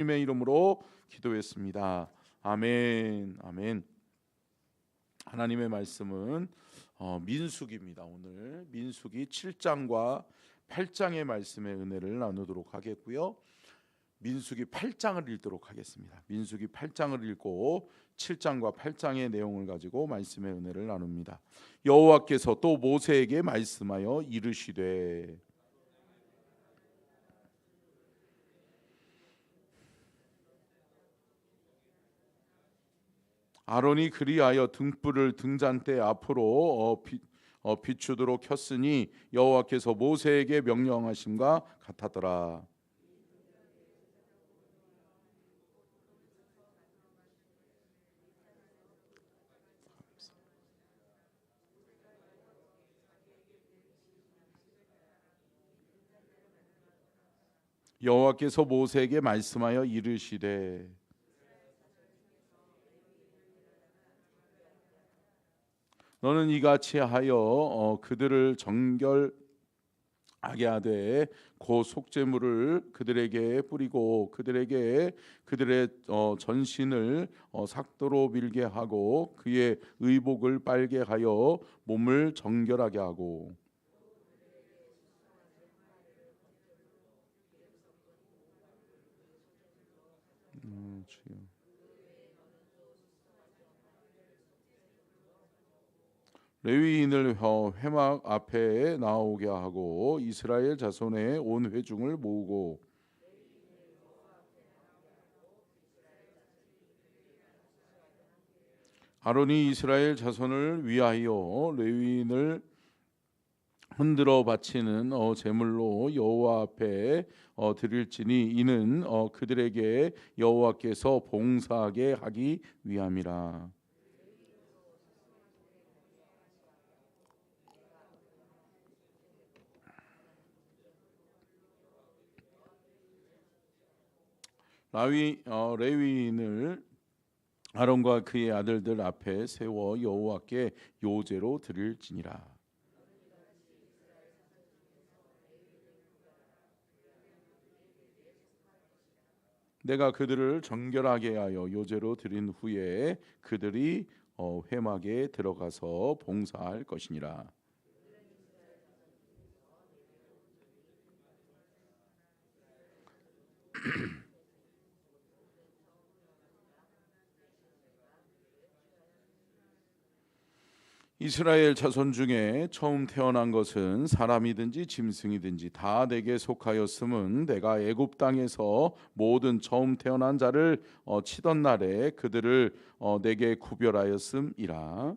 주님의 이름으로 기도했습니다. 아멘. 아멘. 하나님의 말씀은 민수기입니다. 오늘 민수기 7장과 8장의 말씀의 은혜를 나누도록 하겠고요. 민수기 8장을 읽도록 하겠습니다. 민수기 8장을 읽고 7장과 8장의 내용을 가지고 말씀의 은혜를 나눕니다. 여호와께서 또 모세에게 말씀하여 이르시되 아론이 그리하여 등불을 등잔대 앞으로 비추도록 켰으니 여호와께서 모세에게 명령하심과 같았더라. 여호와께서 모세에게 말씀하여 이르시되 너는 이같이 하여 그들을 정결하게 하되 그 속죄물을 그들에게 뿌리고 그들에게 그들의 전신을 삭도로 밀게 하고 그의 의복을 빨게 하여 몸을 정결하게 하고 주여. 레위인을 회막 앞에 나오게 하고 이스라엘 자손의 온 회중을 모으고 아론이 이스라엘 자손을 위하여 레위인을 흔들어 바치는 제물로 여호와 앞에 드릴지니 이는 그들에게 여호와께서 봉사하게 하기 위함이라. 레위인을 아론과 그의 아들들 앞에 세워 여호와께 요제로 드릴지니라. 내가 그들을 정결하게 하여 요제로 드린 후에 그들이 회막에 들어가서 봉사할 것이니라. 이스라엘 자손 중에 처음 태어난 것은 사람이든지 짐승이든지 다 내게 속하였음은 내가 애굽 땅에서 모든 처음 태어난 자를 치던 날에 그들을 내게 구별하였음이라.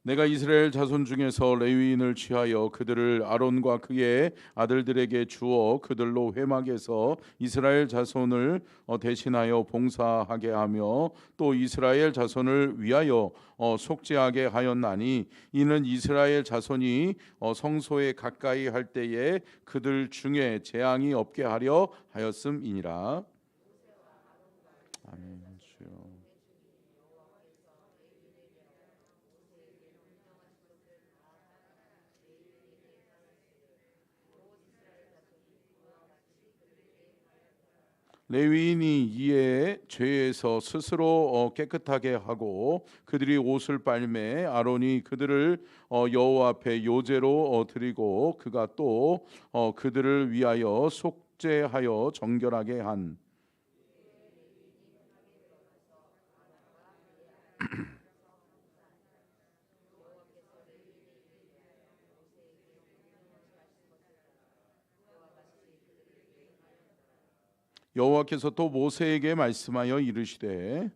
내가 이스라엘 자손 중에서 레위인을 취하여 그들을 아론과 그의 아들들에게 주어 그들로 회막에서 이스라엘 자손을 대신하여 봉사하게 하며 또 이스라엘 자손을 위하여 속죄하게 하였나니 이는 이스라엘 자손이 성소에 가까이 할 때에 그들 중에 재앙이 없게 하려 하였음이니라. 아멘. 주여. 레위인이 이에 죄에서 스스로 깨끗하게 하고 그들이 옷을 빨매 아론이 그들을 여호와 앞에 요제로 드리고 그가 또 그들을 위하여 속죄하여 정결하게 한 여호와께서 또 모세에게 말씀하여 이르시되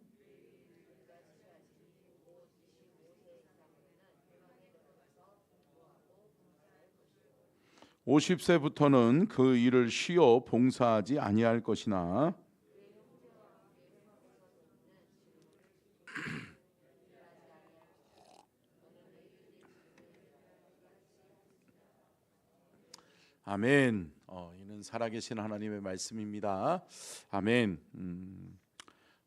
50세부터는 그 일을 쉬어 봉사하지 아니할 것이나 아멘. 이는 살아계신 하나님의 말씀입니다. 아멘.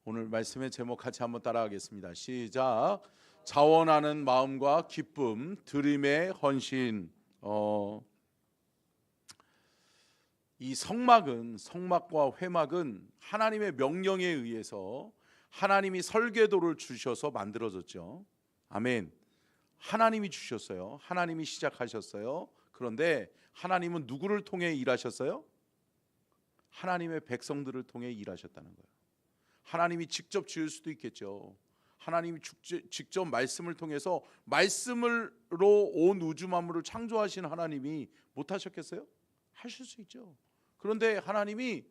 오늘 말씀의 제목 같이 한번 따라하겠습니다. 시작. 자원하는 마음과 기쁨, 드림의 헌신. 이 성막과 회막은 하나님의 명령에 의해서 하나님이 설계도를 주셔서 만들어졌죠. 아멘. 하나님이 주셨어요. 하나님이 시작하셨어요. 그런데 하나님은 누구를 통해 일하셨어요? 하나님의 백성들을 통해 일하셨다는 거예요. 하나님이 직접 지을 수도 있겠죠. 하나님이 직접 말씀을 통해서 말씀으로 온 우주 만물을 창조하신 하나님이 못하셨겠어요? 하실 수 있죠. 그런데 하나님이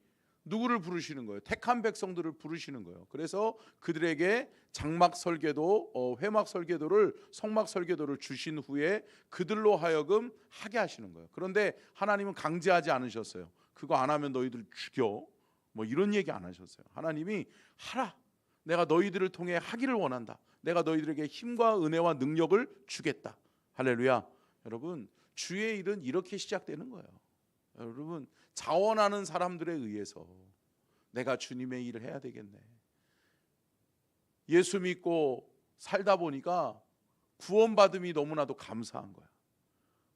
누구를 부르시는 거예요? 택한 백성들을 부르시는 거예요. 그래서 그들에게 장막 설계도, 회막 설계도를, 성막 설계도를 주신 후에 그들로 하여금 하게 하시는 거예요. 그런데 하나님은 강제하지 않으셨어요. 그거 안 하면 너희들 죽여, 뭐 이런 얘기 안 하셨어요. 하나님이 하라. 내가 너희들을 통해 하기를 원한다. 내가 너희들에게 힘과 은혜와 능력을 주겠다. 할렐루야. 여러분, 주의 일은 이렇게 시작되는 거예요. 여러분, 자원하는 사람들에 의해서 내가 주님의 일을 해야 되겠네. 예수 믿고 살다 보니까 구원받음이 너무나도 감사한 거야.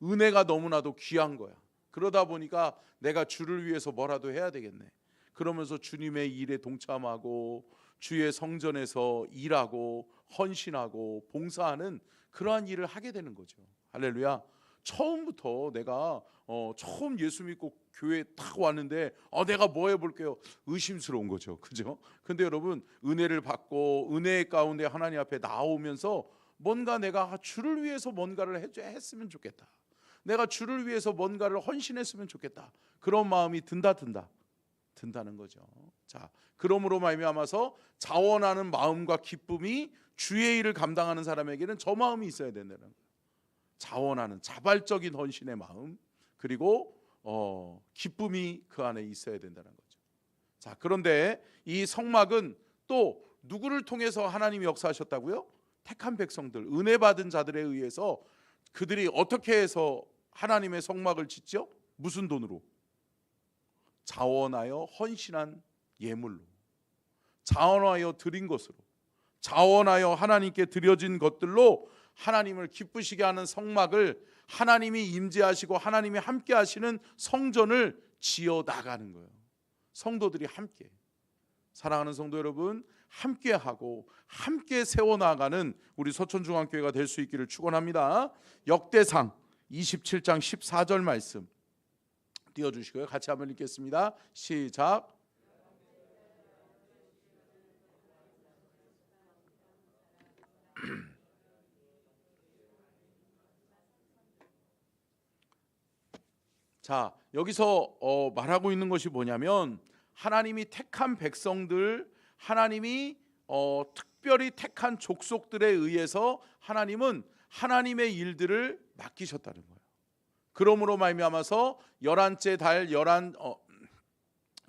은혜가 너무나도 귀한 거야. 그러다 보니까 내가 주를 위해서 뭐라도 해야 되겠네. 그러면서 주님의 일에 동참하고 주의 성전에서 일하고 헌신하고 봉사하는 그러한 일을 하게 되는 거죠. 할렐루야. 처음부터 내가 처음 예수 믿고 교회에 딱 왔는데 내가 뭐 해볼게요? 의심스러운 거죠. 그죠? 근데 여러분, 은혜를 받고 은혜 가운데 하나님 앞에 나오면서 뭔가 내가 주를 위해서 뭔가를 했으면 좋겠다. 내가 주를 위해서 뭔가를 헌신했으면 좋겠다. 그런 마음이 든다는 거죠. 자, 그러므로 말미암아서 자원하는 마음과 기쁨이 주의 일을 감당하는 사람에게는 저 마음이 있어야 된다는 거예요. 자원하는 자발적인 헌신의 마음, 그리고 기쁨이 그 안에 있어야 된다는 거죠. 자, 그런데 이 성막은 또 누구를 통해서 하나님이 역사하셨다고요? 택한 백성들, 은혜 받은 자들에 의해서 그들이 어떻게 해서 하나님의 성막을 짓죠? 무슨 돈으로? 자원하여 헌신한 예물로, 자원하여 드린 것으로, 자원하여 하나님께 드려진 것들로 하나님을 기쁘시게 하는 성막을, 하나님이 임재하시고 하나님이 함께 하시는 성전을 지어 나가는 거예요. 성도들이 함께, 사랑하는 성도 여러분, 함께 하고 함께 세워나가는 우리 서천중앙교회가 될 수 있기를 축원합니다. 역대상 27장 14절 말씀 띄워주시고요. 같이 한번 읽겠습니다. 시작. 자, 여기서 말하고 있는 것이 뭐냐면, 하나님이 택한 백성들, 하나님이 특별히 택한 족속들에 의해서 하나님은 하나님의 일들을 맡기셨다는 거예요. 그러므로 말미암아서 열한째 달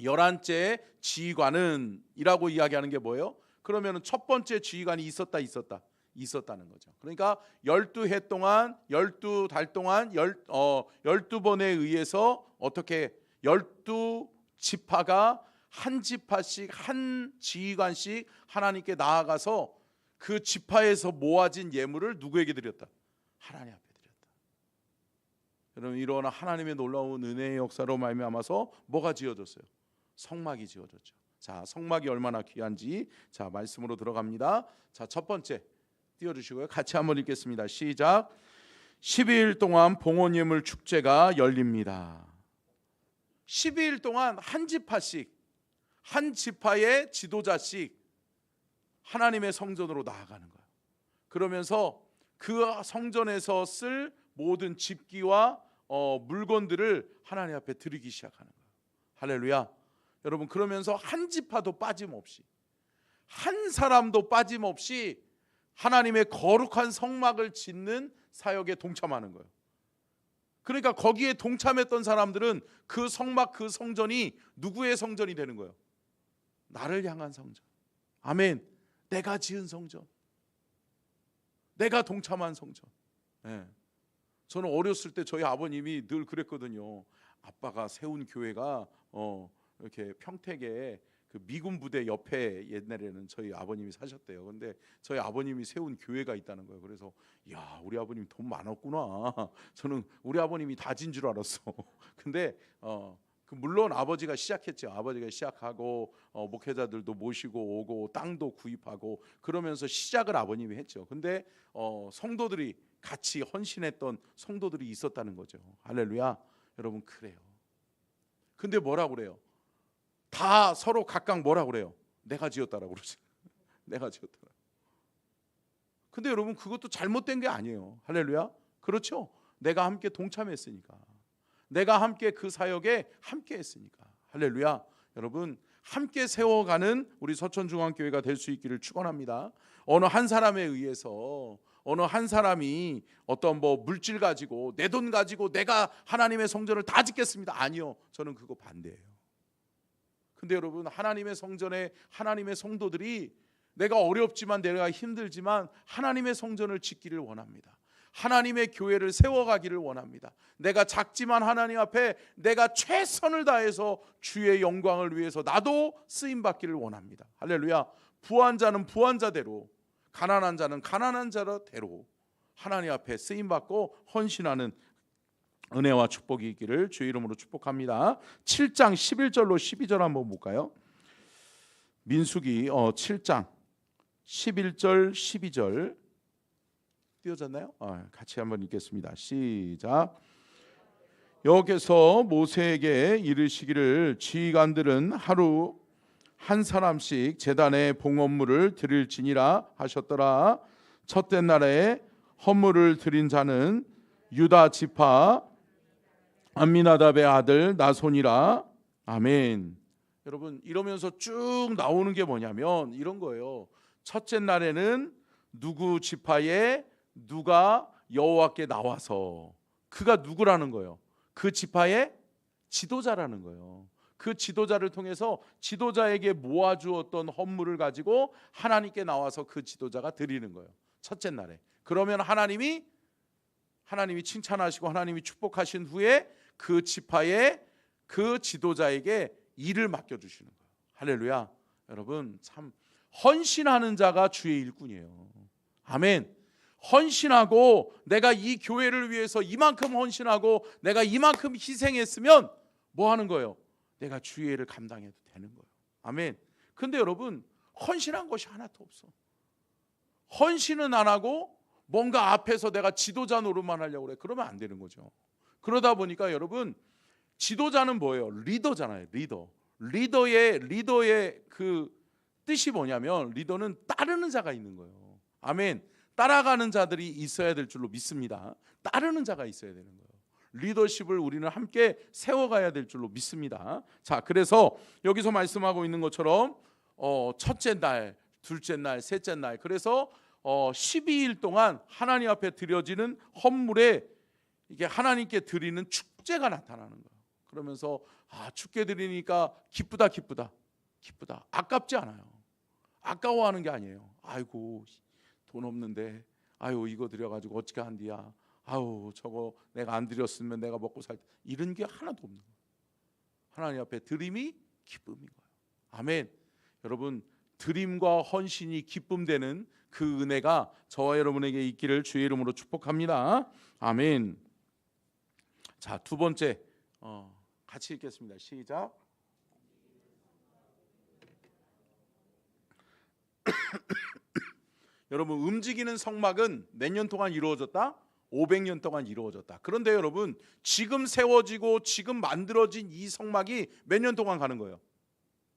열한째 지휘관은 이라고 이야기하는 게 뭐예요? 그러면 첫 번째 지휘관이 있었다는 거죠. 그러니까 12해 동안, 12달 동안 12번에 의해서 어떻게 12지파가 한 지파씩, 한 지휘관씩 하나님께 나아가서 그 지파에서 모아진 예물을 누구에게 드렸다? 하나님 앞에 드렸다. 여러분, 이러한 하나님의 놀라운 은혜의 역사로 말미암아서 뭐가 지어졌어요? 성막이 지어졌죠. 자, 성막이 얼마나 귀한지, 자, 말씀으로 들어갑니다. 자, 첫 번째 띄워주시고요. 같이 한번 읽겠습니다. 시작. 12일 동안 봉헌예물 축제가 열립니다. 12일 동안 한 지파씩, 한 지파의 지도자씩 하나님의 성전으로 나아가는 거예요. 그러면서 그 성전에서 쓸 모든 집기와 물건들을 하나님 앞에 드리기 시작하는 거예요. 할렐루야. 여러분, 그러면서 한 지파도 빠짐없이, 한 사람도 빠짐없이 하나님의 거룩한 성막을 짓는 사역에 동참하는 거예요. 그러니까 거기에 동참했던 사람들은 그 성막, 그 성전이 누구의 성전이 되는 거예요? 나를 향한 성전. 아멘. 내가 지은 성전, 내가 동참한 성전. 네. 저는 어렸을 때 저희 아버님이 늘 그랬거든요. 아빠가 세운 교회가 이렇게 평택에 그 미군 부대 옆에 옛날에는 저희 아버님이 사셨대요. 근데 저희 아버님이 세운 교회가 있다는 거예요. 그래서 야, 우리 아버님 돈 많았구나. 저는 우리 아버님이 다진 줄 알았어. 근데 물론 아버지가 시작했죠. 아버지가 시작하고 목회자들도 모시고 오고 땅도 구입하고 그러면서 시작을 아버님이 했죠. 근데 성도들이 같이 헌신했던 성도들이 있었다는 거죠. 할렐루야. 여러분, 그래요. 근데 뭐라고 그래요? 다 서로 각각 뭐라고 그래요? 내가 지었다라고 그러죠. 내가 지었다. 근데 여러분, 그것도 잘못된 게 아니에요. 할렐루야. 그렇죠? 내가 함께 동참했으니까, 내가 함께 그 사역에 함께 했으니까. 할렐루야. 여러분, 함께 세워가는 우리 서천중앙교회가 될 수 있기를 축원합니다. 어느 한 사람에 의해서 어느 한 사람이 어떤 물질 가지고 내 돈 가지고 내가 하나님의 성전을 다 짓겠습니다. 아니요, 저는 그거 반대예요. 근데 여러분, 하나님의 성전에 하나님의 성도들이 내가 어렵지만 내가 힘들지만 하나님의 성전을 짓기를 원합니다. 하나님의 교회를 세워가기를 원합니다. 내가 작지만 하나님 앞에 내가 최선을 다해서 주의 영광을 위해서 나도 쓰임받기를 원합니다. 할렐루야. 부한 자는 부한 자대로, 가난한 자는 가난한 자대로 하나님 앞에 쓰임받고 헌신하는 은혜와 축복이 있기를 주의 이름으로 축복합니다. 7장 11절로 12절 한번 볼까요? 민수기 7장 11절 12절 띄어졌나요? 같이 한번 읽겠습니다. 시작. 여호와께서 모세에게 이르시기를 지휘관들은 하루 한 사람씩 제단에 봉헌물을 드릴지니라 하셨더라. 첫째 날에 헌물을 드린 자는 유다 지파 암미나답의 아들 나손이라. 아멘. 여러분, 이러면서 쭉 나오는 게 뭐냐면 이런 거예요. 첫째 날에는 누구 지파에 누가 여호와께 나와서, 그가 누구라는 거예요? 그 지파의 지도자라는 거예요. 그 지도자를 통해서 지도자에게 모아주었던 헌물을 가지고 하나님께 나와서 그 지도자가 드리는 거예요. 첫째 날에. 그러면 하나님이 칭찬하시고 하나님이 축복하신 후에 그 지파의 그 지도자에게 일을 맡겨주시는 거예요. 할렐루야. 여러분, 참 헌신하는 자가 주의 일꾼이에요. 아멘. 헌신하고 내가 이 교회를 위해서 이만큼 헌신하고 내가 이만큼 희생했으면 뭐 하는 거예요? 내가 주의 일을 감당해도 되는 거예요. 아멘. 근데 여러분, 헌신한 것이 하나도 없어. 헌신은 안 하고 뭔가 앞에서 내가 지도자 노릇만 하려고 그래. 그러면 안 되는 거죠. 그러다 보니까 여러분, 지도자는 뭐예요? 리더잖아요. 리더의 그 뜻이 뭐냐면 리더는 따르는 자가 있는 거예요. 아멘. 따라가는 자들이 있어야 될 줄로 믿습니다. 따르는 자가 있어야 되는 거예요. 리더십을 우리는 함께 세워가야 될 줄로 믿습니다. 자, 그래서 여기서 말씀하고 있는 것처럼 첫째 날, 둘째 날, 셋째 날, 그래서 12일 동안 하나님 앞에 드려지는 헌물에 이게 하나님께 드리는 축제가 나타나는 거예요. 그러면서 축제 드리니까 기쁘다. 아깝지 않아요. 아까워하는 게 아니에요. 아이고, 돈 없는데 아유, 이거 드려가지고 어떻게 한디야. 아유, 저거 내가 안 드렸으면 내가 먹고 살, 이런 게 하나도 없는 거예요. 하나님 앞에 드림이 기쁨인 거예요. 아멘. 여러분, 드림과 헌신이 기쁨되는 그 은혜가 저와 여러분에게 있기를 주의 이름으로 축복합니다. 아멘. 자, 두 번째 같이 읽겠습니다. 시작. 여러분, 움직이는 성막은 몇 년 동안 이루어졌다? 500년 동안 이루어졌다. 그런데 여러분, 지금 세워지고 지금 만들어진 이 성막이 몇 년 동안 가는 거예요?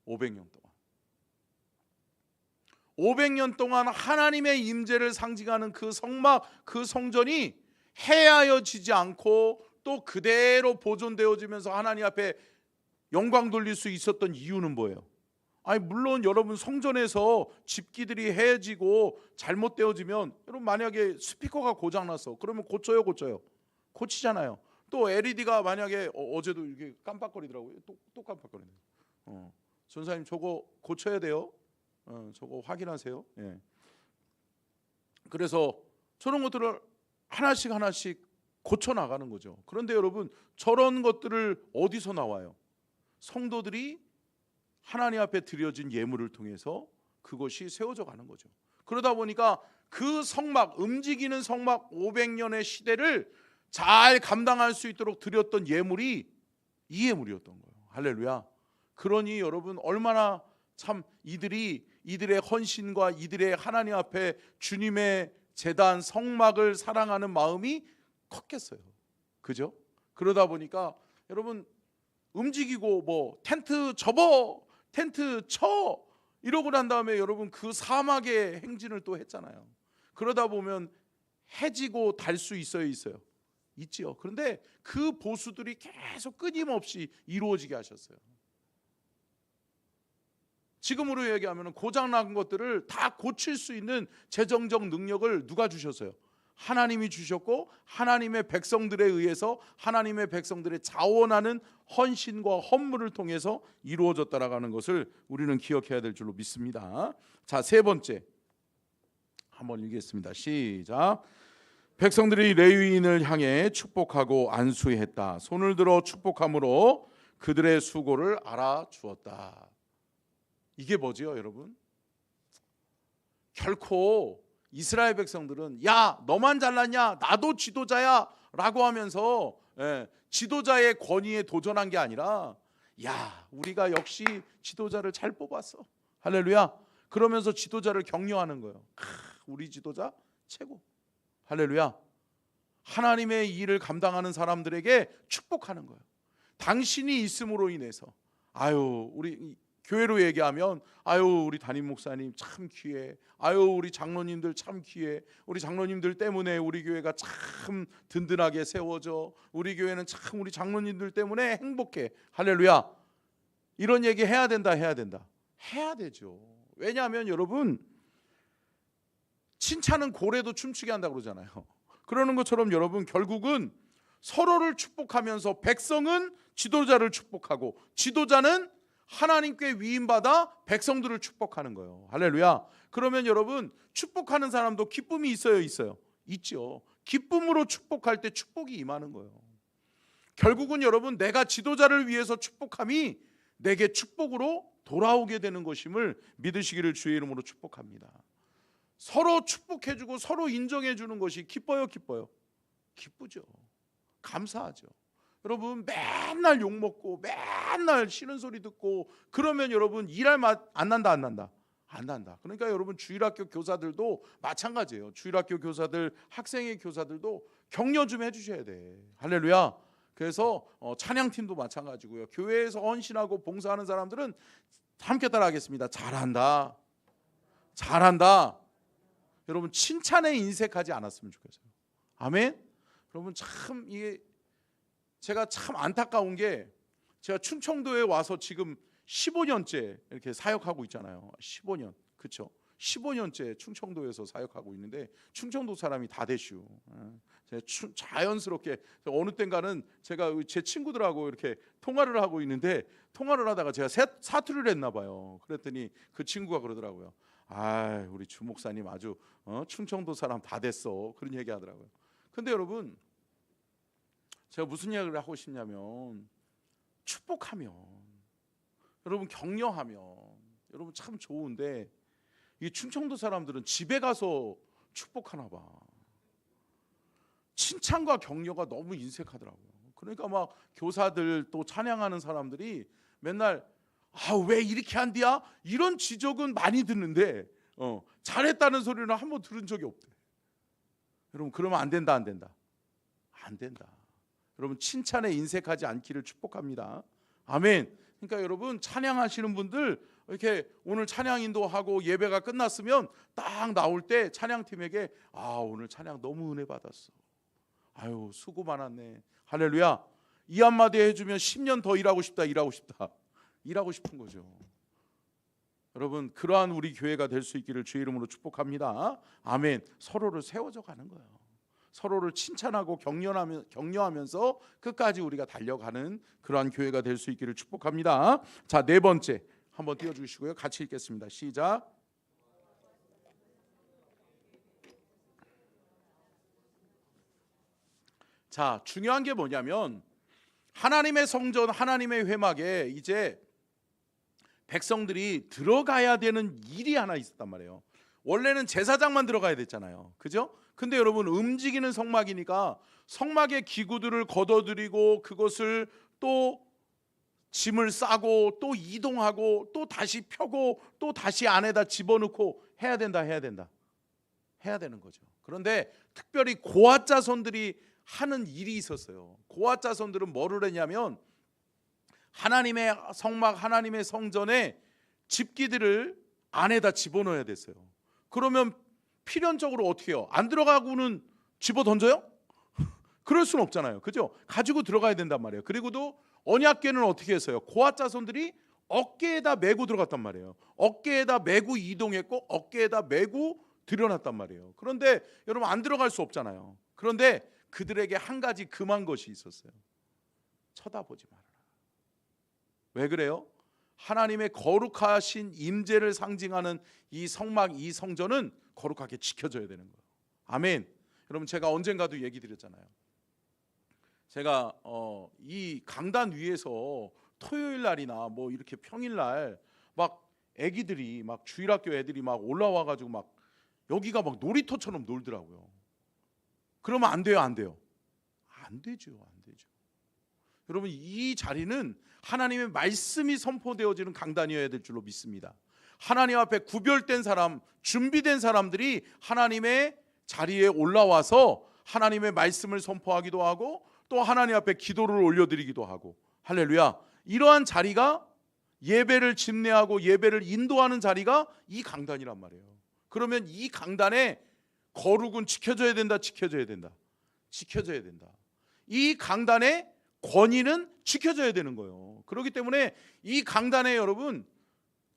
500년 동안. 500년 동안 하나님의 임재를 상징하는 그 성막, 그 성전이 해하여지지 않고 또 그대로 보존되어지면서 하나님 앞에 영광 돌릴 수 있었던 이유는 뭐예요? 물론 여러분, 성전에서 집기들이 해지고 잘못되어지면, 여러분 만약에 스피커가 고장났어, 그러면 고쳐요? 고치잖아요. 또 LED가 만약에 어제도 이렇게 깜빡거리더라고요. 또 깜빡거리네요. 전사님, 저거 고쳐야 돼요. 저거 확인하세요. 예. 그래서 저런 것들을 하나씩 고쳐 나가는 거죠. 그런데 여러분, 저런 것들을 어디서 나와요? 성도들이 하나님 앞에 드려진 예물을 통해서 그것이 세워져 가는 거죠. 그러다 보니까 그 성막, 움직이는 성막 500년의 시대를 잘 감당할 수 있도록 드렸던 예물이 이 예물이었던 거예요. 할렐루야. 그러니 여러분 얼마나 참 이들의 헌신과 이들의 하나님 앞에 주님의 제단 성막을 사랑하는 마음이 컸겠어요. 그죠? 그러다 보니까 여러분 움직이고 뭐 텐트 접어, 텐트 쳐 이러고 난 다음에 여러분 그 사막의 행진을 또 했잖아요. 그러다 보면 해지고 달 수 있어요? 있지요. 그런데 그 보수들이 계속 끊임없이 이루어지게 하셨어요. 지금으로 얘기하면 고장난 것들을 다 고칠 수 있는 재정적 능력을 누가 주셨어요? 하나님이 주셨고 하나님의 백성들에 의해서 하나님의 백성들의 자원하는 헌신과 헌물을 통해서 이루어졌다라는 것을 우리는 기억해야 될 줄로 믿습니다. 자, 세 번째 한번 읽겠습니다. 시작. 백성들이 레위인을 향해 축복하고 안수했다. 손을 들어 축복함으로 그들의 수고를 알아주었다. 이게 뭐지요, 여러분? 결코 이스라엘 백성들은 야 너만 잘났냐 나도 지도자야 라고 하면서 지도자의 권위에 도전한 게 아니라 야 우리가 역시 지도자를 잘 뽑았어 할렐루야 그러면서 지도자를 격려하는 거예요. 우리 지도자 최고 할렐루야. 하나님의 일을 감당하는 사람들에게 축복하는 거예요. 당신이 있음으로 인해서 아유 우리 교회로 얘기하면 아유 우리 담임 목사님 참 귀해, 아유 우리 장로님들 참 귀해, 우리 장로님들 때문에 우리 교회가 참 든든하게 세워져, 우리 교회는 참 우리 장로님들 때문에 행복해 할렐루야. 이런 얘기 해야 된다 해야 되죠. 왜냐하면 여러분 칭찬은 고래도 춤추게 한다고 그러잖아요. 그러는 것처럼 여러분 결국은 서로를 축복하면서 백성은 지도자를 축복하고 지도자는 하나님께 위임받아 백성들을 축복하는 거예요. 할렐루야. 그러면 여러분 축복하는 사람도 기쁨이 있어요? 있죠. 기쁨으로 축복할 때 축복이 임하는 거예요. 결국은 여러분 내가 지도자를 위해서 축복함이 내게 축복으로 돌아오게 되는 것임을 믿으시기를 주의 이름으로 축복합니다. 서로 축복해주고 서로 인정해주는 것이 기뻐요? 기쁘죠. 감사하죠. 여러분 맨날 욕먹고 맨날 싫은 소리 듣고 그러면 여러분 일할 맛 안 난다? 안 난다. 그러니까 여러분 주일학교 교사들도 마찬가지예요. 주일학교 교사들, 학생의 교사들도 격려 좀 해주셔야 돼. 할렐루야. 그래서 찬양팀도 마찬가지고요. 교회에서 헌신하고 봉사하는 사람들은 함께 따라하겠습니다. 잘한다. 여러분 칭찬에 인색하지 않았으면 좋겠어요. 아멘. 여러분 참 이게 제가 참 안타까운 게 제가 충청도에 와서 지금 15년째 이렇게 사역하고 있잖아요. 15년. 그렇죠? 15년째 충청도에서 사역하고 있는데 충청도 사람이 다 되슈. 제가 자연스럽게 어느 땐가는 제가 제 친구들하고 이렇게 통화를 하고 있는데 통화를 하다가 제가 사투리를 했나 봐요. 그랬더니 그 친구가 그러더라고요. 아, 우리 주 목사님 아주 충청도 사람 다 됐어. 그런 얘기 하더라고요. 근데 여러분 제가 무슨 이야기를 하고 싶냐면 축복하면 여러분 격려하면 여러분 참 좋은데 이 충청도 사람들은 집에 가서 축복하나 봐. 칭찬과 격려가 너무 인색하더라고요. 그러니까 막 교사들 또 찬양하는 사람들이 맨날 왜 이렇게 한디야? 이런 지적은 많이 듣는데 잘했다는 소리는 한 번 들은 적이 없대. 여러분 그러면 안 된다. 여러분 칭찬에 인색하지 않기를 축복합니다. 아멘. 그러니까 여러분 찬양하시는 분들 이렇게 오늘 찬양 인도하고 예배가 끝났으면 딱 나올 때 찬양팀에게 오늘 찬양 너무 은혜 받았어. 아유 수고 많았네. 할렐루야. 이 한마디 해주면 10년 더 일하고 싶은 거죠. 여러분 그러한 우리 교회가 될 수 있기를 주의 이름으로 축복합니다. 아멘. 서로를 세워져 가는 거예요. 서로를 칭찬하고 격려하면서 끝까지 우리가 달려가는 그러한 교회가 될 수 있기를 축복합니다. 자, 네 번째 한번 띄워주시고요. 같이 읽겠습니다. 시작. 자, 중요한 게 뭐냐면 하나님의 성전, 하나님의 회막에 이제 백성들이 들어가야 되는 일이 하나 있었단 말이에요. 원래는 제사장만 들어가야 됐잖아요. 그죠? 근데 여러분, 움직이는 성막이니까 성막의 기구들을 걷어들이고 그것을 또 짐을 싸고 또 이동하고 또 다시 펴고 또 다시 안에다 집어넣고 해야 된다. 해야 되는 거죠. 그런데 특별히 고핫 자손들이 하는 일이 있었어요. 고핫 자손들은 뭐를 했냐면 하나님의 성막, 하나님의 성전에 집기들을 안에다 집어넣어야 됐어요. 그러면 필연적으로 어떻게 해요? 안 들어가고는 집어 던져요? 그럴 수는 없잖아요. 그죠? 가지고 들어가야 된단 말이에요. 그리고도 언약궤는 어떻게 했어요? 고핫 자손들이 어깨에다 메고 들어갔단 말이에요. 어깨에다 메고 이동했고 어깨에다 메고 들여놨단 말이에요. 그런데 여러분, 안 들어갈 수 없잖아요. 그런데 그들에게 한 가지 금한 것이 있었어요. 쳐다보지 말아라. 왜 그래요? 하나님의 거룩하신 임재를 상징하는 이 성막, 이 성전은 거룩하게 지켜져야 되는 거예요. 아멘. 여러분, 제가 언젠가도 얘기 드렸잖아요. 제가 이 강단 위에서 토요일 날이나 뭐 이렇게 평일날 막 애기들이 막 주일학교 애들이 막 올라와 가지고 막 여기가 막 놀이터처럼 놀더라고요. 그러면 안 돼요, 안 돼요? 안 되죠. 여러분, 이 자리는 하나님의 말씀이 선포되어지는 강단이어야 될 줄로 믿습니다. 하나님 앞에 구별된 사람, 준비된 사람들이 하나님의 자리에 올라와서 하나님의 말씀을 선포하기도 하고 또 하나님 앞에 기도를 올려드리기도 하고, 할렐루야. 이러한 자리가 예배를 집례하고 예배를 인도하는 자리가 이 강단이란 말이에요. 그러면 이 강단의 거룩은 지켜져야 된다. 이 강단의 권위는 지켜져야 되는 거예요. 그렇기 때문에 이 강단에 여러분,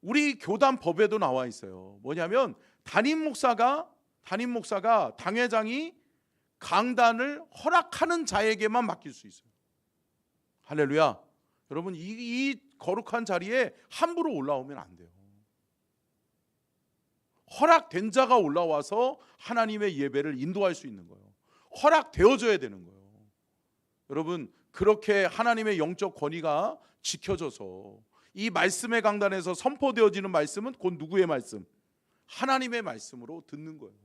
우리 교단 법에도 나와 있어요. 뭐냐면 담임 목사가 당회장이 강단을 허락하는 자에게만 맡길 수 있어요. 할렐루야. 여러분, 이 거룩한 자리에 함부로 올라오면 안 돼요. 허락된 자가 올라와서 하나님의 예배를 인도할 수 있는 거예요. 허락되어져야 되는 거예요. 여러분, 그렇게 하나님의 영적 권위가 지켜져서 이 말씀의 강단에서 선포되어지는 말씀은 곧 누구의 말씀? 하나님의 말씀으로 듣는 거예요.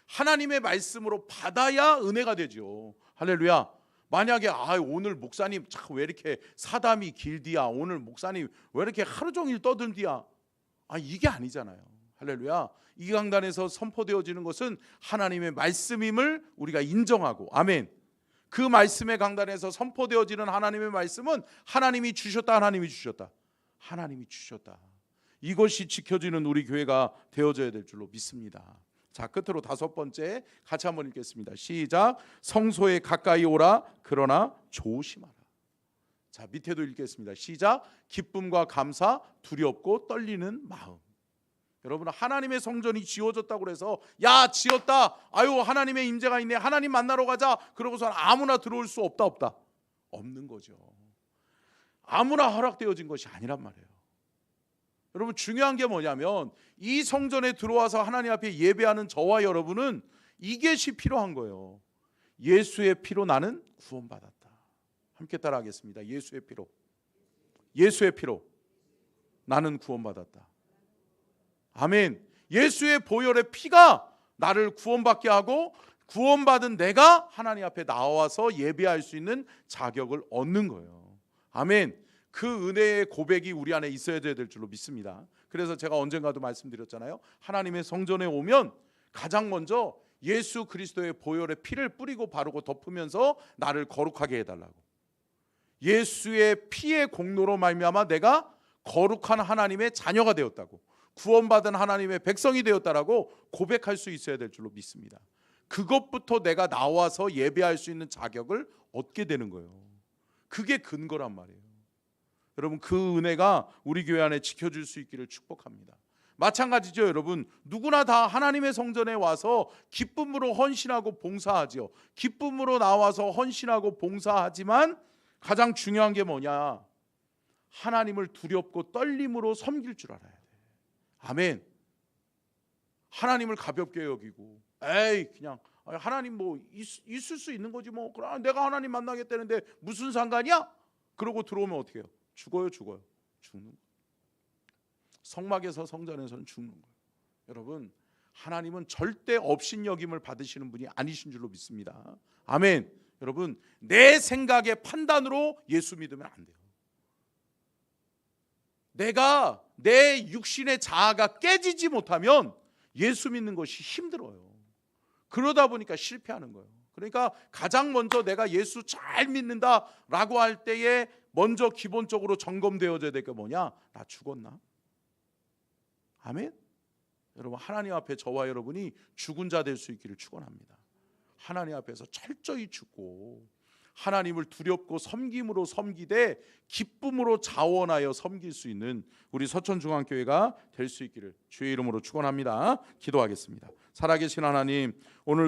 하나님의 말씀으로 받아야 은혜가 되죠. 할렐루야. 만약에 오늘 목사님 참 왜 이렇게 사담이 길디야, 오늘 목사님 왜 이렇게 하루 종일 떠들디야, 이게 아니잖아요. 할렐루야. 이 강단에서 선포되어지는 것은 하나님의 말씀임을 우리가 인정하고, 아멘. 그 말씀의 강단에서 선포되어지는 하나님의 말씀은 하나님이 주셨다. 이것이 지켜지는 우리 교회가 되어져야 될 줄로 믿습니다. 자, 끝으로 다섯 번째 같이 한번 읽겠습니다. 시작. 성소에 가까이 오라. 그러나 조심하라. 자, 밑에도 읽겠습니다. 시작. 기쁨과 감사, 두렵고 떨리는 마음. 여러분, 하나님의 성전이 지어졌다고 해서 야, 지었다, 하나님의 임재가 있네, 하나님 만나러 가자, 그러고서 아무나 들어올 수 없다. 없는 거죠. 아무나 허락되어진 것이 아니란 말이에요. 여러분, 중요한 게 뭐냐면 이 성전에 들어와서 하나님 앞에 예배하는 저와 여러분은 이것이 필요한 거예요. 예수의 피로 나는 구원받았다. 함께 따라하겠습니다. 예수의 피로 나는 구원받았다. 아멘. 예수의 보혈의 피가 나를 구원받게 하고 구원받은 내가 하나님 앞에 나와서 예배할 수 있는 자격을 얻는 거예요. 아멘. 그 은혜의 고백이 우리 안에 있어야 될 줄로 믿습니다. 그래서 제가 언젠가도 말씀드렸잖아요. 하나님의 성전에 오면 가장 먼저 예수 그리스도의 보혈의 피를 뿌리고 바르고 덮으면서 나를 거룩하게 해달라고, 예수의 피의 공로로 말미암아 내가 거룩한 하나님의 자녀가 되었다고, 구원받은 하나님의 백성이 되었다라고 고백할 수 있어야 될 줄로 믿습니다. 그것부터 내가 나와서 예배할 수 있는 자격을 얻게 되는 거예요. 그게 근거란 말이에요. 여러분, 그 은혜가 우리 교회 안에 지켜줄 수 있기를 축복합니다. 마찬가지죠. 여러분, 누구나 다 하나님의 성전에 와서 기쁨으로 헌신하고 봉사하지요. 기쁨으로 나와서 헌신하고 봉사하지만 가장 중요한 게 뭐냐? 하나님을 두렵고 떨림으로 섬길 줄 알아야 돼. 아멘. 하나님을 가볍게 여기고 그냥 하나님 뭐 있을 수 있는 거지 뭐, 그럼 내가 하나님 만나겠다는데 무슨 상관이야? 그러고 들어오면 어떻게 해요? 죽어요. 죽는 거예요. 성막에서 성전에서는 죽는 거예요. 여러분, 하나님은 절대 업신여김을 받으시는 분이 아니신 줄로 믿습니다. 아멘. 여러분, 내 생각의 판단으로 예수 믿으면 안 돼요. 내가 내 육신의 자아가 깨지지 못하면 예수 믿는 것이 힘들어요. 그러다 보니까 실패하는 거예요. 그러니까 가장 먼저 내가 예수 잘 믿는다라고 할 때에 먼저 기본적으로 점검되어져야 될 게 뭐냐? 나 죽었나? 아멘. 여러분, 하나님 앞에 저와 여러분이 죽은 자 될 수 있기를 축원합니다. 하나님 앞에서 철저히 죽고 하나님을 두렵고 섬김으로 섬기되 기쁨으로 자원하여 섬길 수 있는 우리 서천중앙교회가 될 수 있기를 주의 이름으로 축원합니다. 기도하겠습니다. 살아계신 하나님, 오늘